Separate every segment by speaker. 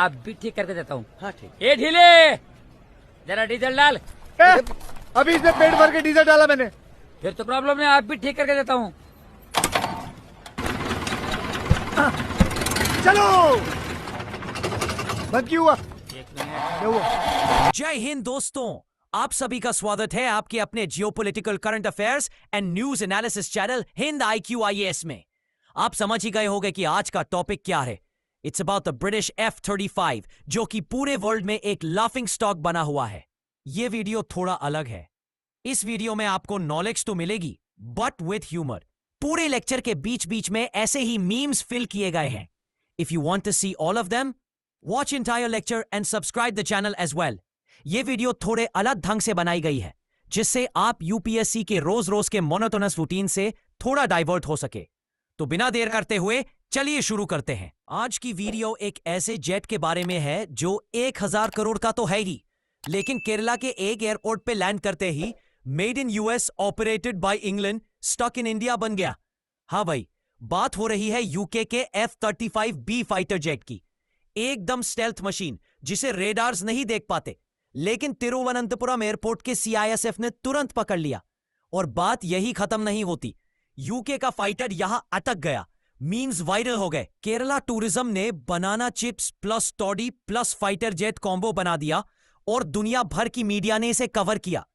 Speaker 1: आप भी ठीक करके देता हूँ।
Speaker 2: हाँ ठीक।
Speaker 1: ए ढीले, जरा डीजल डाल।
Speaker 3: अभी इसने पेट भर के डीजल डाला मैंने।
Speaker 1: फिर तो प्रॉब्लम नहीं, आप भी ठीक करके देता हूँ।
Speaker 3: चलो, बंद क्यों हुआ?
Speaker 1: एक मिनट।
Speaker 3: क्या हुआ?
Speaker 4: जय हिंद दोस्तों, आप सभी का स्वागत है आपके अपने geopolitical current affairs and news analysis channel Hind IQIS में। आप समझ ही गए होंगे कि आज का टॉपिक क्या है। It's about the British F-35, जो कि पूरे वर्ल्ड में एक लाफिंग स्टॉक बना हुआ है। यह वीडियो थोड़ा अलग है। इस वीडियो में आपको नॉलेज तो मिलेगी, बट विथ ह्यूमर। पूरे लेक्चर के बीच बीच में ऐसे ही मीम्स फिल किए गए हैं। If you want to see all of them, watch entire lecture and subscribe the channel as well. ये वीडियो थोड़े अलग ढंग से बनाई गई है, जिससे आप यूपीएससी के रोज रोज के मोनोटोनस रूटीन से थोड़ा डाइवर्ट हो सके। तो बिना देर करते हुए चलिए शुरू करते हैं। आज की वीडियो एक ऐसे जेट के बारे में है जो 1000 करोड़ का तो है ही, लेकिन केरला के एक एयरपोर्ट पे लैंड करते ही made in US operated by England stuck in India बन गया। हाँ भाई, बात हो रही है यूके के F-35B फाइटर जेट की। एकदम स्टेल्थ मशीन जिसे रेडार्स नहीं देख पाते, लेकिन तिरुवनंतपुरम एयरपोर्ट के CISF ने तुरंत पकड़ लिया। और बात यही खत्म नहीं होती, यूके का फाइटर यहां अटक गया, मीम्स वायरल हो गए। केरला टूरिज्म ने banana chips plus toddy plus fighter jet combo बना दिया और दुनिया भर की मीडिया ने इसे कवर किया।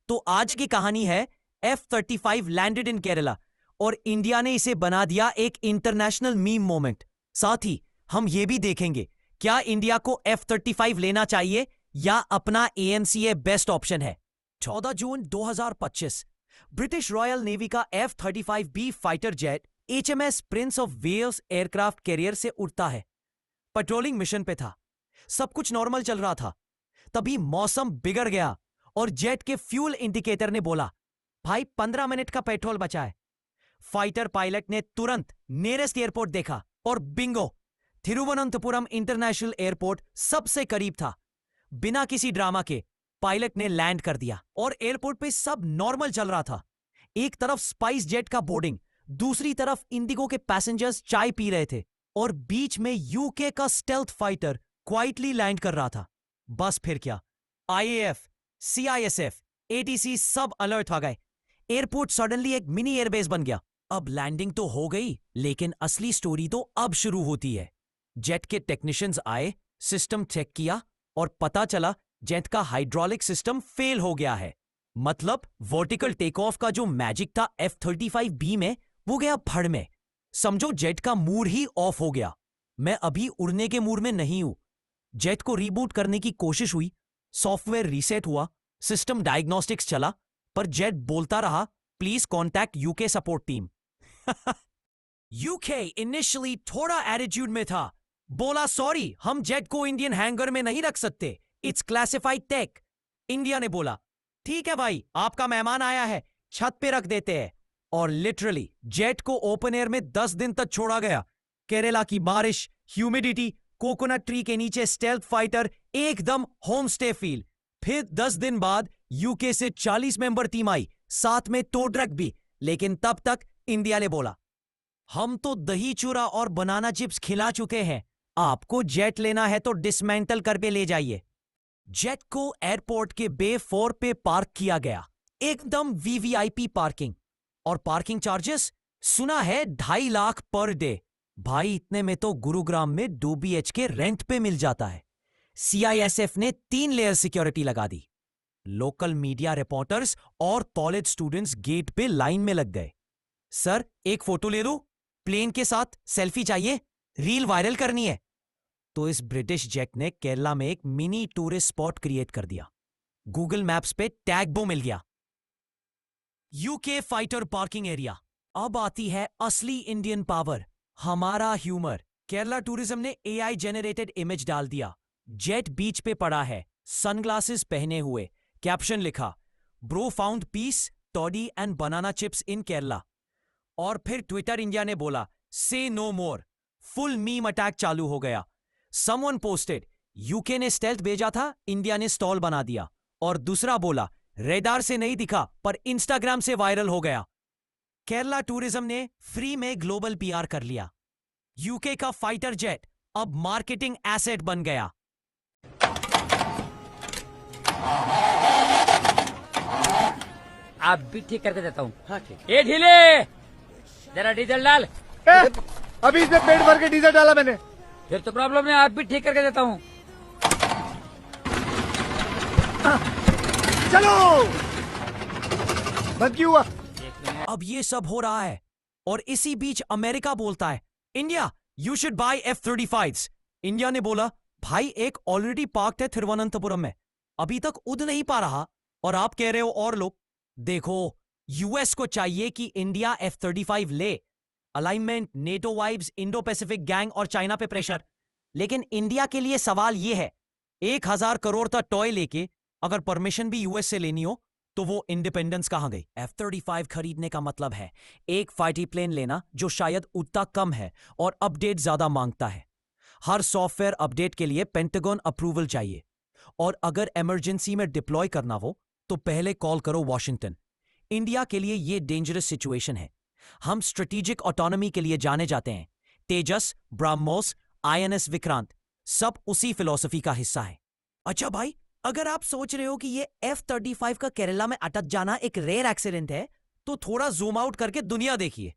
Speaker 4: तो आज की कहानी है F-35 लैंडेड इन केरला और इंडिया ने इसे बना दिया एक इंटरनेशनल मीम मोमेंट। साथ ही हम ये भी देखेंगे क्या इंडिया को F-35 लेना चाहिए या अपना AMCA बेस्ट ऑप्शन है। 14 जून 2025 ब्रिटिश रॉयल नेवी का F-35B fighter jet HMS Prince of Wales aircraft carrier से उड़ता है। पेट्रोलिंग मिशन पे था, सब कुछ नॉर्मल चल रहा था। तभी मौसम बिगड़ गया और जेट के फ्यूल इंडिकेटर ने बोला, भाई 15 मिनट का पेट्रोल बचा है। फाइटर पायलट ने तुरंत नियरेस्ट एयरपोर्ट देखा और बिंगो, थिरुवनंतपुरम इंटरनेशनल एयरपोर्ट सबसे करीब था। बिना किसी ड्रामा के पायलट ने लैंड कर दिया और एयरपोर्ट पे सब नॉर्मल चल रहा था। एक तरफ स्पाइस जेट का बोर्डिंग, दूसरी तरफ इंडिगो के पैसेंजर्स चाय पी रहे थे और बीच में यूके का स्टेल्थ फाइटर क्वाइटली लैंड कर रहा था। बस फिर क्या, IAF, CISF, ATC सब अलर्ट आ गए। एयरपोर्ट सडनली एक मिनी एयरबेस बन गया। अब लैंडिंग तो हो गई, लेकिन असली स्टोरी तो अब शुरू होती है। जेट के टेक्नीशियंस आए, सिस्टम चेक किया और पता चला जेट का हाइड्रोलिक सिस्टम फेल हो गया है। मतलब वर्टिकल टेक ऑफ का जो मैजिक था F-35B में, वो गया फड़ में। समझो जेट का मूड ही ऑफ हो गया। मैं अभी उड़ने के मूड में नहीं हूं। जेट को रीबूट करने की कोशिश हुई, सॉफ्टवेयर रीसेट हुआ, सिस्टम डायग्नोस्टिक्स चला, पर जेट बोलता रहा, please contact UK support team. UK initially थोड़ा एटीट्यूड में था, बोला सॉरी हम जेट को इंडियन हैंगर में नहीं रख सकते, इट्स क्लासिफाइड टेक। इंडिया ने बोला ठीक है भाई, आपका मेहमान आया है, छत पे रख देते हैं। और लिटरली जेट को ओपन एयर में 10 दिन तक छोड़ा गया। केरला की बारिश, ह्यूमिडिटी, कोकोनट ट्री के नीचे स्टेल्थ फाइटर, एकदम होम स्टे फील। फिर 10 दिन बाद यूके से 40 मेंबर टीम आई, साथ में टो ट्रक भी। लेकिन तब तक इंडिया ने बोला हम तो दही चूरा और बनाना चिप्स खिला चुके हैं, आपको जेट लेना है तो डिसमेंटल करके ले जाइए। जेट को एयरपोर्ट के बे 4 पे पार्क किया गया, एकदम VVIP पार्किंग। और पार्किंग चार्जेस सुना है 2.5 लाख पर डे। भाई इतने में तो गुरुग्राम में 2 BHK रेंट पे मिल जाता है। CISF ने 3 लेयर सिक्योरिटी लगा दी। लोकल मीडिया रिपोर्टर्स और कॉलेज स्टूडेंट्स गेट पे लाइन में लग गए। सर एक फोटो ले दो, प्लेन के साथ सेल्फी चाहिए, रील वायरल करनी है। तो इस ब्रिटिश जेट ने केरला में एक मिनी टूरिस्ट स्पॉट क्रिएट कर दिया। गूगल मैप्स पे टैगबो मिल गया, यूके फाइटर पार्किंग एरिया। अब आती है असली इंडियन पावर, हमारा ह्यूमर। केरला टूरिज्म ने AI जेनरेटेड इमेज डाल दिया। जेट बीच पे पड़ा है, सनग्लासेस पहने हुए, कैप्शन लिखा, bro found peace, toddy and banana chips in Kerala. और फिर ट्विटर इंडिया ने बोला say no more. Full meme attack चालू हो गया। समवन पोस्टेड, यूके ने स्टेल्थ भेजा था, इंडिया ने स्टॉल बना दिया। और दूसरा बोला रेडार से नहीं दिखा पर इंस्टाग्राम से वायरल हो गया। केरला टूरिज्म ने फ्री में ग्लोबल PR कर लिया। यूके का फाइटर जेट अब मार्केटिंग एसेट बन गया।
Speaker 1: आप भी ठीक करके देता हूँ।
Speaker 2: हाँ ठीक।
Speaker 1: ए ढीले, जरा डीजल डाल।
Speaker 3: ए, अभी इसमें पेट भर के डीजल डाला मैंने।
Speaker 1: फिर तो प्रॉब्लम है, आप भी ठीक करके देता हूँ।
Speaker 3: चलो, बंद क्यों हुआ?
Speaker 4: अब ये सब हो रहा है और इसी बीच अमेरिका बोलता है, India you should buy F-35s। India ने बोला, भाई एक ऑलरेडी पार्क्ड है थिरुवनंतपुरम में, अभी तक उड़ नहीं पा रहा और आप कह रहे हो और लोग। देखो, यूएस को चाहिए कि इंडिया F-35 ले, alignment, NATO vibes, Indo Pacific gang और चाइना पे प्रेशर। लेकिन इंडिया के लिए सवाल यह है, 1,000 करोड़ का टॉय लेके अगर परमिशन भी यूएस से लेनी हो तो वो इंडिपेंडेंस कहां गई? F-35 खरीदने का मतलब है एक फाइटर प्लेन लेना जो शायद उतना कम है और अपडेट ज्यादा मांगता है। हर सॉफ्टवेयर अपडेट के लिए पेंटागन अप्रूवल चाहिए और अगर इमरजेंसी में डिप्लॉय करना हो तो पहले कॉल करो वॉशिंगटन। इंडिया के लिए यह डेंजरस सिचुएशन है। हम स्ट्रेटेजिक ऑटोनॉमी के लिए जाने जाते हैं। तेजस, ब्रह्मोस, INS विक्रांत सब उसी फिलॉसफी का हिस्सा है। अच्छा भाई, अगर आप सोच रहे हो कि ये F-35 का केरला में अटक जाना एक रेयर एक्सीडेंट है तो थोड़ा जूम आउट करके दुनिया देखिए।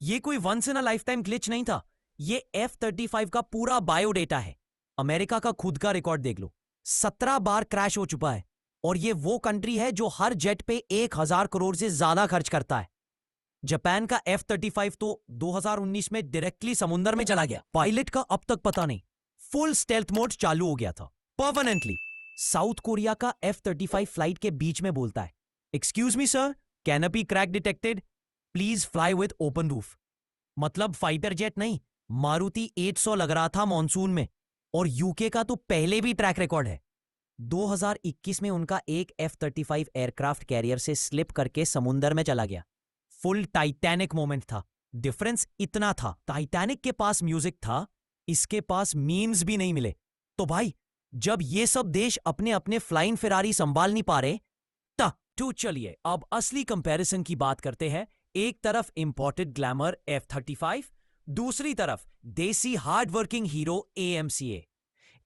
Speaker 4: ये कोई once in a lifetime glitch नहीं था, ये F-35 का पूरा बायोडेटा है। अमेरिका का खुद का रिकॉर्ड देख लो, 17 बार क्रैश हो चुका है और ये वो कंट्री है जो हर जेट पे 1,000 करोड़ से ज्यादा खर्च करता है। जापान का F-35 तो 2019 में डायरेक्टली समुद्र में चला गया, पायलट का अब तक पता नहीं, फुल स्टेल्थ मोड चालू हो गया था परमानेंटली। साउथ कोरिया का F-35 फ्लाइट के बीच में बोलता है, excuse me sir, canopy crack detected, please fly with open roof. मतलब फाइटर जेट नहीं, मारुति 800 लग रहा था मॉनसून में। और यूके का तो पहले भी ट्रैक रिकॉर्ड है, 2021 में उनका एक F-35 एयरक्राफ्ट कैरियर से स्लिप करके समुंदर में चला गया। फुल टाइटैनिक मोमेंट था। डिफरेंस इतना था, टाइटैनिक के पास म्यूजिक था, इसके पास मीम्स भी नहीं मिले। तो भाई, जब ये सब देश अपने अपने फ्लाइंग फेरारी संभाल नहीं पा रहे तो चलिए अब असली कंपैरिजन की बात करते हैं। एक तरफ इंपोर्टेड ग्लैमर F-35, दूसरी तरफ देसी hard working hero AMCA।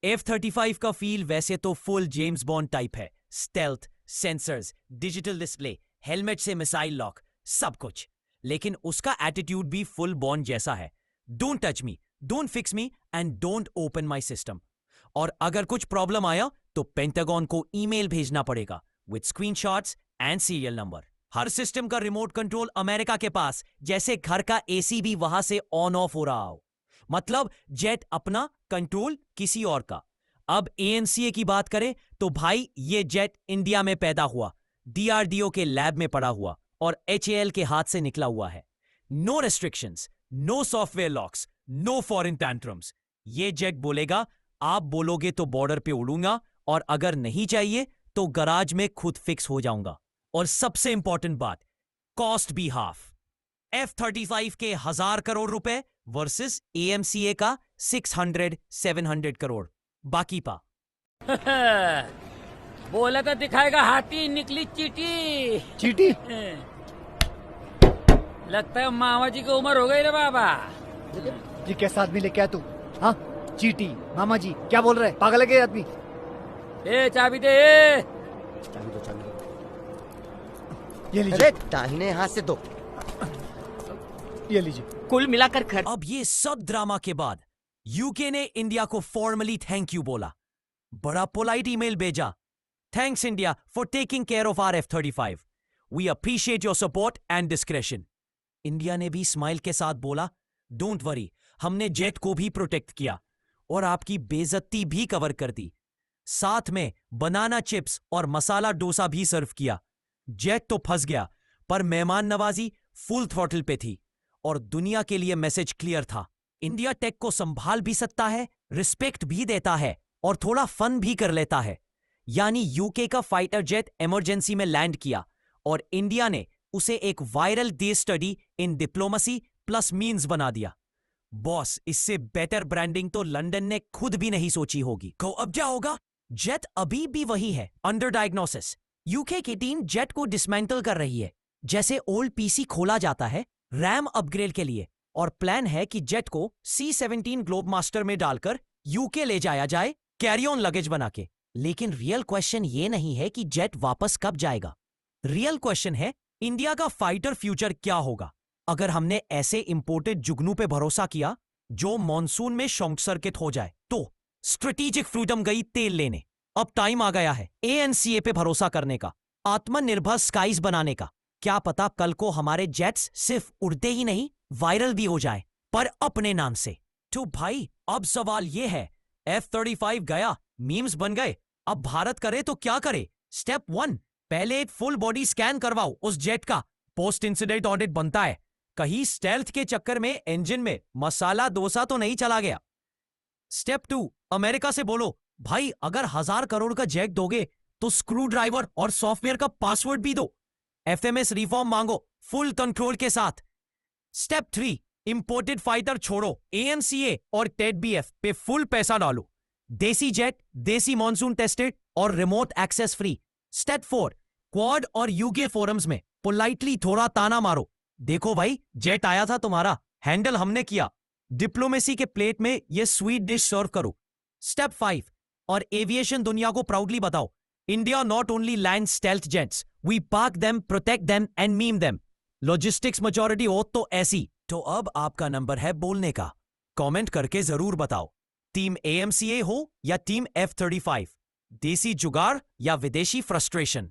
Speaker 4: F-35 का फील वैसे तो फुल जेम्स बॉन्ड टाइप है, stealth, sensors, digital display, helmet से मिसाइल लॉक, सब कुछ। लेकिन उसका एटीट्यूड भी फुल बॉन्ड जैसा है, don't touch me, don't fix me and don't open my system. और अगर कुछ प्रॉब्लम आया तो पेंटागन को ईमेल भेजना पड़ेगा with screenshots and serial number. Her system का रिमोट कंट्रोल अमेरिका के पास, जैसे घर का AC भी वहां से ऑन ऑफ हो रहा हो। मतलब जेट अपना, कंट्रोल किसी और का। अब AMCA की बात करें तो भाई ये जेट इंडिया में पैदा हुआ, DRDO के लैब में पड़ा हुआ और HAL के हाथ से निकला हुआ है। No restrictions, no software locks, no foreign tantrums. ये जेट बोलेगा, आप बोलोगे तो बॉर्डर पे उड़ूंगा और अगर नहीं चाहिए तो गराज में खुद फिक्स हो जाऊंगा। और सबसे इंपॉर्टेंट बात, कॉस्ट भी हाफ। F-35 के 1,000 करोड़ रुपए वर्सेस AMCA का 600-700 करोड़। बाकी पा
Speaker 1: बोला तो दिखाएगा हाथी, निकली चीटी।
Speaker 3: चीटी?
Speaker 1: लगता है मामा जी की उम्र हो गई रे बाबा।
Speaker 3: ये कैसा आदमी लेके आया तू? हाँ, चीटी मामा जी क्या बोल रहे हैं? पागल है क्या ये आदमी?
Speaker 1: ए चाबी दे, ए।
Speaker 2: चाबी दो, चाबी दो।
Speaker 3: ये लीजिए।
Speaker 2: अरे दाहिने हाथ से दो।
Speaker 3: ये लीजिए।
Speaker 2: कुल मिलाकर खर्च।
Speaker 4: अब ये सब ड्रामा के बाद यूके ने इंडिया को फॉर्मली थैंक यू बोला, बड़ा पोलाइट ईमेल भेजा। Thanks India for taking care of our F-35, we appreciate your support and discretion. India ने भी स्माइल के साथ बोला, डोंट वरी, हमने जेट को भी प्रोटेक्ट किया और आपकी बेइज्जती भी कवर कर दी। साथ में बनाना चिप्स और मसाला डोसा भी सर्व किया। जेट तो फंस गया, पर मेहमान नवाजी फुल थ्रॉटल पे थी और दुनिया के लिए मैसेज क्लियर था, इंडिया टेक को संभाल भी सकता है, रिस्पेक्ट भी देता है और थोड़ा फन भी कर लेता है। यानी यूके का फाइटर जेट इमरजेंसी में लैंड किया और इंडिया ने उसे एक वायरल देश study in diplomacy plus means बना दिया। बॉस, इससे बेटर ब्रांडिंग तो लंदन ने खुद भी नहीं सोची होगी। तो अब क्या होगा? जेट अभी भी वही है, अंडर डायग्नोसिस। यूके की टीम जेट को डिसमेंटल कर रही है। जैसे ओल्ड PC खोला जाता है रैम अपग्रेड के लिए, और प्लान है कि जेट को C-17 ग्लोब मास्टर में डालकर यूके ले जाया जाए कैरी ऑन लगेज बना के। लेकिन रियल क्वेश्चन ये नहीं है कि जेट वापस कब जाएगा। रियल क्वेश्चन है इंडिया का फाइटर फ्यूचर क्या होगा अगर हमने ऐसे इंपोर्टेड जुगनू पे भरोसा किया जो मॉनसून में शॉर्ट सर्किट हो जाए। तो स्ट्रेटेजिक फ्रीडम गई तेल लेने। अब टाइम आ गया है ANCA पे भरोसा करने का, आत्मनिर्भर स्काइज बनाने का। क्या पता कल को हमारे जेट्स सिर्फ उड़ते ही नहीं वायरल भी हो जाए, पर अपने नाम से। तो भाई अब सवाल यह है, F-35 गया, मीम्स बन गए, अब भारत करे तो क्या करे? स्टेप 1, पहले एक फुल बॉडी स्कैन करवाओ उस जेट का। पोस्ट इंसिडेंट ऑडिट बनता है, कहीं स्टेल्थ के चक्कर में इंजन में मसाला डोसा तो नहीं चला गया। स्टेप 2, अमेरिका से बोलो भाई अगर 1000 करोड़ का जेट दोगे तो स्क्रू ड्राइवर और सॉफ्टवेयर का पासवर्ड भी दो। FMS रिफॉर्म मांगो फुल कंट्रोल के साथ। स्टेप 3, इंपोर्टेड फाइटर छोड़ो, ANCA और TED-BF पे फुल पैसा डालो। देसी जेट, देसी मॉनसून टेस्टेड और remote access free. Step 4, Quad और यूके फोरम्स में पोलाइटली थोड़ा ताना मारो, देखो भाई जेट आया था तुम्हारा, हैंडल हमने किया। डिप्लोमेसी के प्लेट में ये स्वीट डिश सर्व करो। स्टेप 5, और एविएशन दुनिया को प्राउडली बताओ, India not only land stealth jets, we park them, protect them and meme them. Logistics majority हो तो ऐसी। तो अब आपका नंबर है बोलने का, कमेंट करके जरूर बताओ टीम AMCA हो या टीम F-35, देसी जुगाड़ या विदेशी फ्रस्ट्रेशन।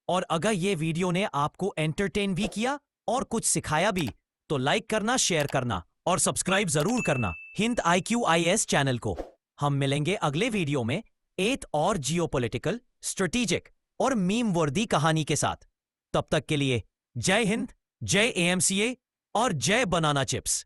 Speaker 4: और अगर ये वीडियो ने आपको एंटरटेन भी किया और कुछ सिखाया भी तो लाइक करना, शेयर करना और सब्सक्राइब जरूर करना हिंद IQIS चैनल को। हम मिलेंगे अगले वीडियो में 8 और जियोपॉलिटिकल, स्ट्रेटेजिक और मीम वर्दी कहानी के साथ। तब तक के लिए जय हिंद, जय AMCA और जय बनाना चिप्स।